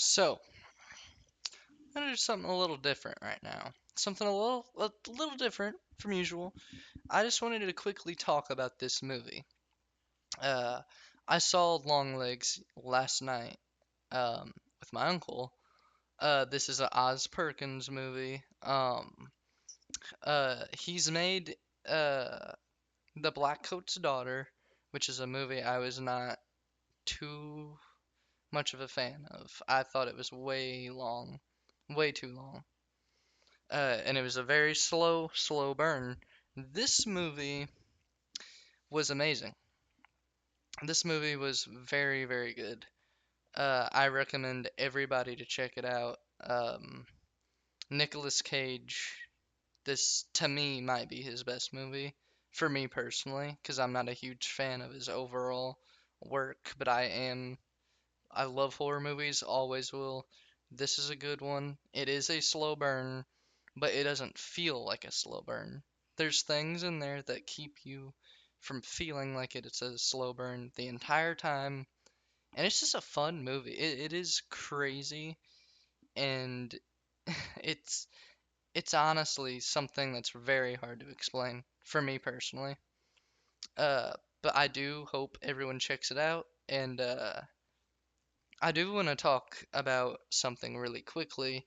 So, I'm gonna do something a little different right now. Something a little different from usual. I just wanted to quickly talk about this movie. Uh, I saw Longlegs last night with my uncle. This is a Oz Perkins movie. He's made uh, The Blackcoat's Daughter, which is a movie I was not too much of a fan of. I thought it was way long, way too long. And it was a very slow burn. This movie was amazing. This movie was very good. I recommend everybody to check it out. Nicolas Cage, this to me might be his best movie, for me personally, because I'm not a huge fan of his overall work, but I love horror movies, always will. This is a good one. It is a slow burn, but it doesn't feel like a slow burn. There's things in there that keep you from feeling like it's a slow burn the entire time, and it's just a fun movie. It is crazy, and it's it's honestly something that's very hard to explain for me personally. Uh, but I do hope everyone checks it out, and I do want to talk about something really quickly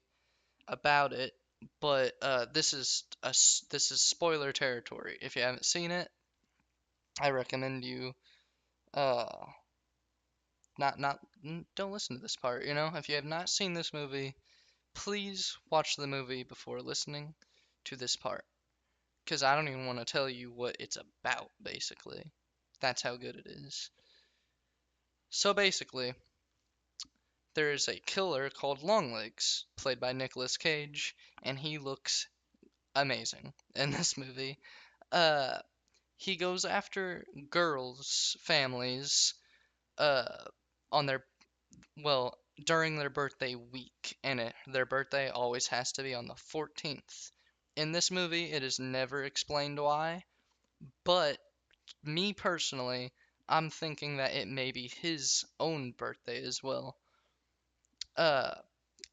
about it, but this is spoiler territory. If you haven't seen it, I recommend you uh don't listen to this part, you know? If you have not seen this movie, please watch the movie before listening to this part, because I don't even want to tell you what it's about, basically. That's how good it is. So basically, there is a killer called Longlegs, played by Nicolas Cage, and he looks amazing in this movie. Uh, he goes after girls' families uh, on their, well, during their birthday week, and their birthday always has to be on the 14th. In this movie, it is never explained why, but me personally, I'm thinking that it may be his own birthday as well. Uh,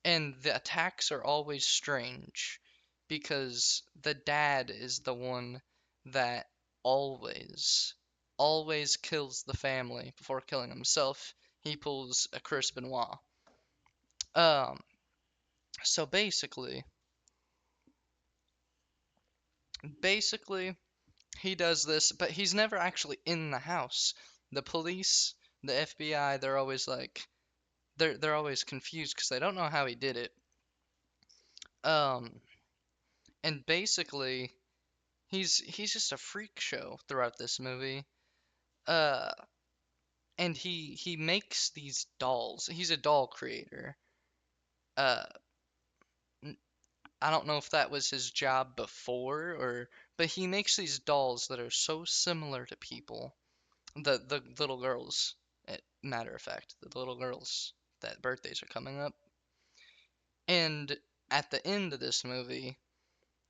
and the attacks are always strange because the dad is the one that always, always kills the family before killing himself. He pulls a Chris Benoit. Um, so basically, he does this, but he's never actually in the house. The police, the FBI, they're always like, they're always confused because they don't know how he did it. Um, and basically, he's just a freak show throughout this movie. Uh, and he makes these dolls. He's a doll creator. Uh, I don't know if that was his job before but he makes these dolls that are so similar to people. The little girls, matter of fact, the little girls that birthdays are coming up. And at the end of this movie,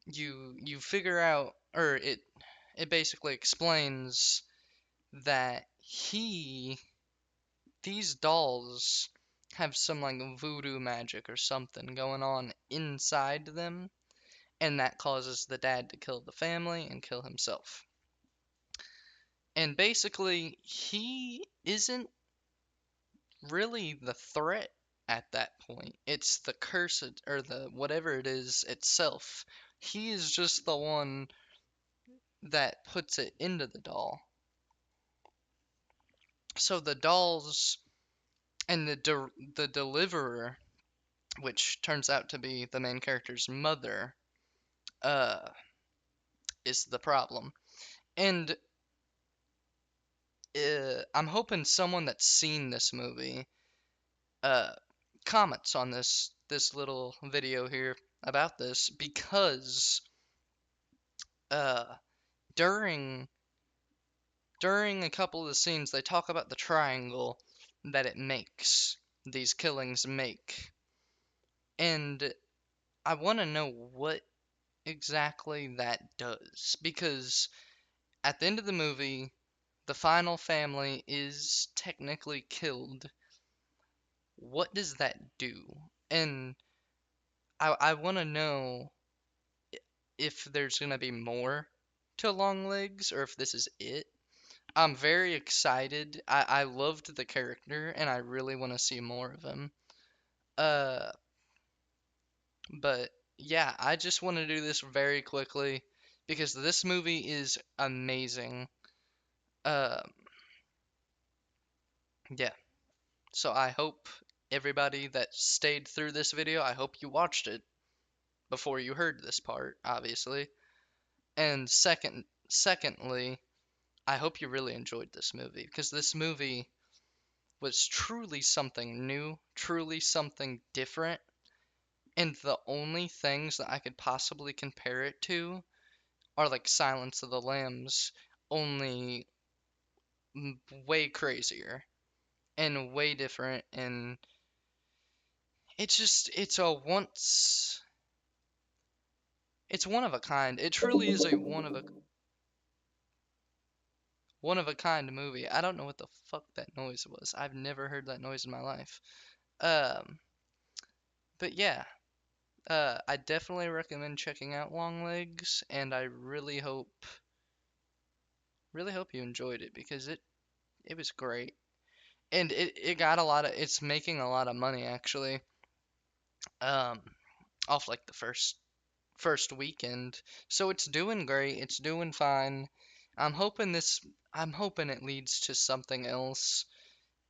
you figure out, or it basically explains that these dolls have some like voodoo magic or something going on inside them, and that causes the dad to kill the family and kill himself. And basically, he isn't really the threat at that point. It's the curse or the whatever it is itself. He is just the one that puts it into the doll. So the dolls and the deliverer, which turns out to be the main character's mother, uh, is the problem. And I'm hoping someone that's seen this movie uh, comments on this little video here about this because uh, during during a couple of the scenes they talk about the triangle that it makes these killings make, and I want to know what exactly that does because at the end of the movie the final family is technically killed what does that do? And I want to know if there's gonna be more to Longlegs or if this is it. I'm very excited. I loved the character and I really want to see more of him. Uh, but yeah, I just want to do this very quickly because this movie is amazing. Uh, yeah. So I hope everybody that stayed through this video, I hope you watched it before you heard this part, obviously. And secondly, I hope you really enjoyed this movie because this movie was truly something new, truly something different, and the only things that I could possibly compare it to are like Silence of the Lambs, only way crazier and way different, and it's one of a kind. It truly is a one of a kind movie. I don't know what the fuck that noise was. I've never heard that noise in my life. Um, but yeah, I definitely recommend checking out Longlegs, and I really hope you enjoyed it because it was great, and it got a lot of it's making a lot of money actually, um, off like the first weekend, so it's doing great, it's doing fine. I'm hoping this I'm hoping it leads to something else.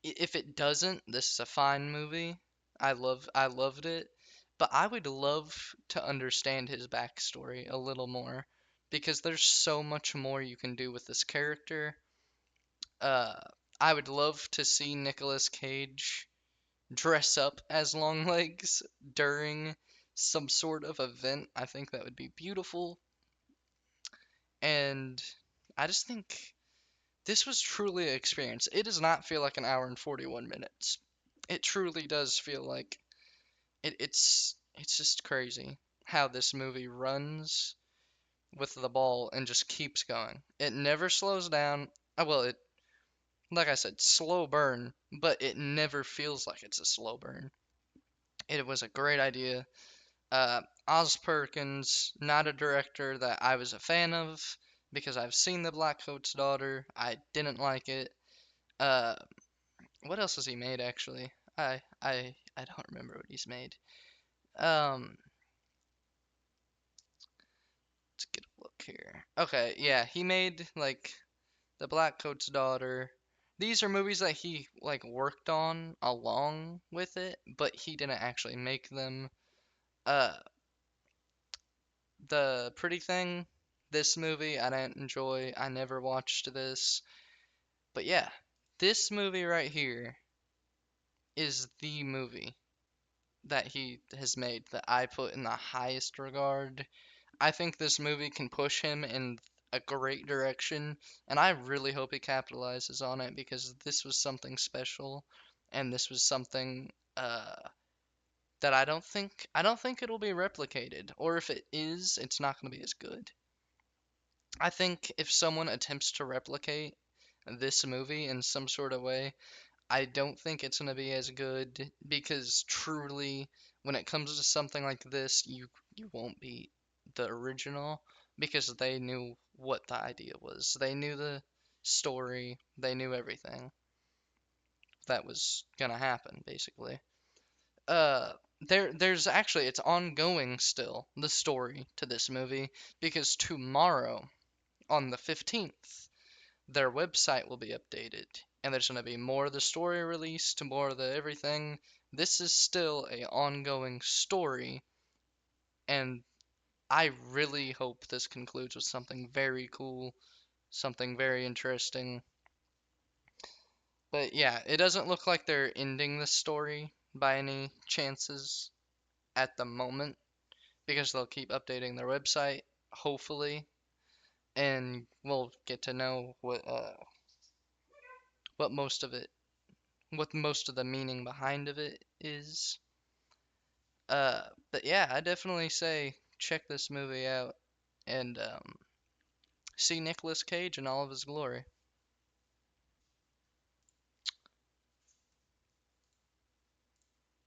If it doesn't, this is a fine movie. I loved it, but I would love to understand his backstory a little more because there's so much more you can do with this character. Uh, I would love to see Nicolas Cage dress up as Longlegs during some sort of event. I think that would be beautiful, and I just think this was truly an experience. It does not feel like an hour and 41 minutes. It truly does feel like it's just crazy how this movie runs with the ball and just keeps going. It never slows down. Well, it like I said, slow burn, but it never feels like it's a slow burn. It was a great idea. Oz Perkins, not a director that I was a fan of because I've seen The Blackcoat's Daughter. I didn't like it. Uh, what else has he made actually? I don't remember what he's made. Um, let's get a look here. Okay, yeah, he made like The Blackcoat's Daughter. These are movies that he like worked on along with it, but he didn't actually make them. Uh, The Pretty Thing, this movie I didn't enjoy. I never watched this. But yeah, this movie right here is the movie that he has made that I put in the highest regard. I think this movie can push him in a great direction, and I really hope he capitalizes on it because this was something special, and this was something that I don't think it'll be replicated, or if it is, it's not going to be as good. I think if someone attempts to replicate this movie in some sort of way, I don't think it's going to be as good because truly, when it comes to something like this, you won't beat the original because they knew what the idea was. They knew the story, they knew everything that was going to happen, basically. There's actually it's ongoing still, the story to this movie, because tomorrow on the 15th their website will be updated and there's going to be more of the story released, more of the everything. This is still a ongoing story, and I really hope this concludes with something very cool, something very interesting. But yeah, it doesn't look like they're ending the story by any chances at the moment because they'll keep updating their website, hopefully, and we'll get to know what most of it what most of the meaning behind of it is. But yeah, I definitely say check this movie out and see Nicolas Cage in all of his glory.